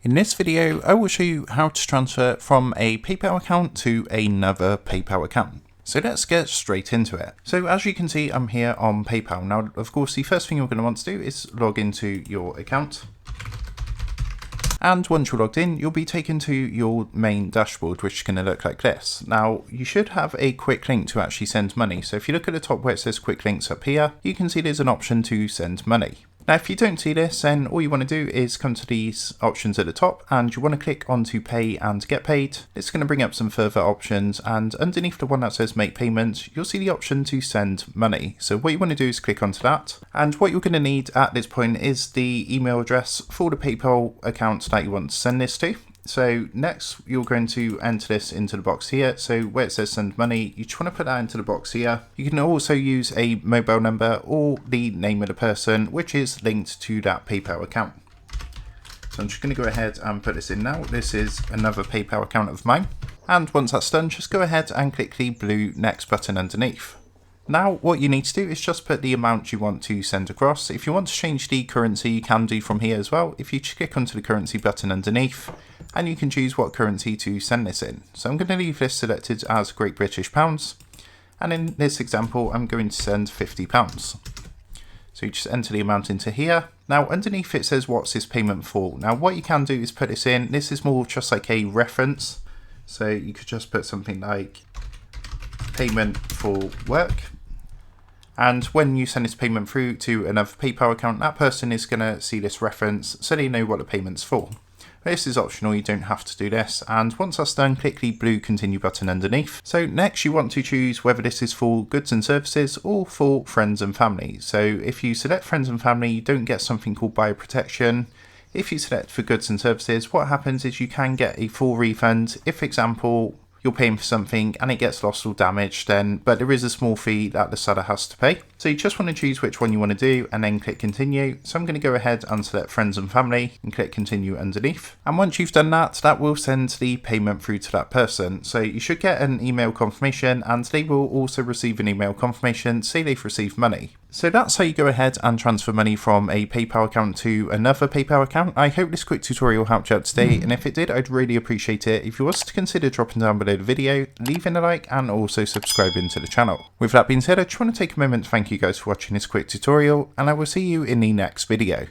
In this video, I will show you how to transfer from a PayPal account to another PayPal account. So let's get straight into it. So as you can see, I'm here on PayPal. Now, of course, the first thing you're going to want to do is log into your account. And once you're logged in, you'll be taken to your main dashboard, which is going to look like this. Now, you should have a quick link to actually send money. So if you look at the top where it says quick links up here, you can see there's an option to send money. Now, if you don't see this, then all you want to do is come to these options at the top and you want to click onto pay and get paid. It's going to bring up some further options, and underneath the one that says make payment, you'll see the option to send money. So what you want to do is click onto that. And what you're going to need at this point is the email address for the PayPal account that you want to send this to. So next, you're going to enter this into the box here. So where it says send money, you just want to put that into the box here. You can also use a mobile number or the name of the person, which is linked to that PayPal account. So I'm just going to go ahead and put this in now. This is another PayPal account of mine. And once that's done, just go ahead and click the blue next button underneath. Now, what you need to do is just put the amount you want to send across. If you want to change the currency, you can do from here as well. If you just click onto the currency button underneath, and you can choose what currency to send this in. So I'm going to leave this selected as Great British Pounds. And in this example, I'm going to send £50. So you just enter the amount into here. Now, underneath it says, what's this payment for? Now, what you can do is put this in. This is more just like a reference. So you could just put something like payment for work. And when you send this payment through to another PayPal account, that person is going to see this reference so they know what the payment's for. This is optional, you don't have to do this. And once that's done, click the blue continue button underneath. So next you want to choose whether this is for goods and services or for friends and family. So if you select friends and family, you don't get something called buyer protection. If you select for goods and services, what happens is you can get a full refund. If, for example, you're paying for something and it gets lost or damaged, but there is a small fee that the seller has to pay. So you just want to choose which one you want to do and then click continue. So I'm going to go ahead and select friends and family and click continue underneath. And once you've done that, that will send the payment through to that person. So you should get an email confirmation, and they will also receive an email confirmation, say they've received money. So that's how you go ahead and transfer money from a PayPal account to another PayPal account. I hope this quick tutorial helped you out today, and if it did, I'd really appreciate it if you was to consider dropping down below the video, leaving a like, and also subscribing to the channel. With that being said, I just want to take a moment to thank you guys for watching this quick tutorial, and I will see you in the next video.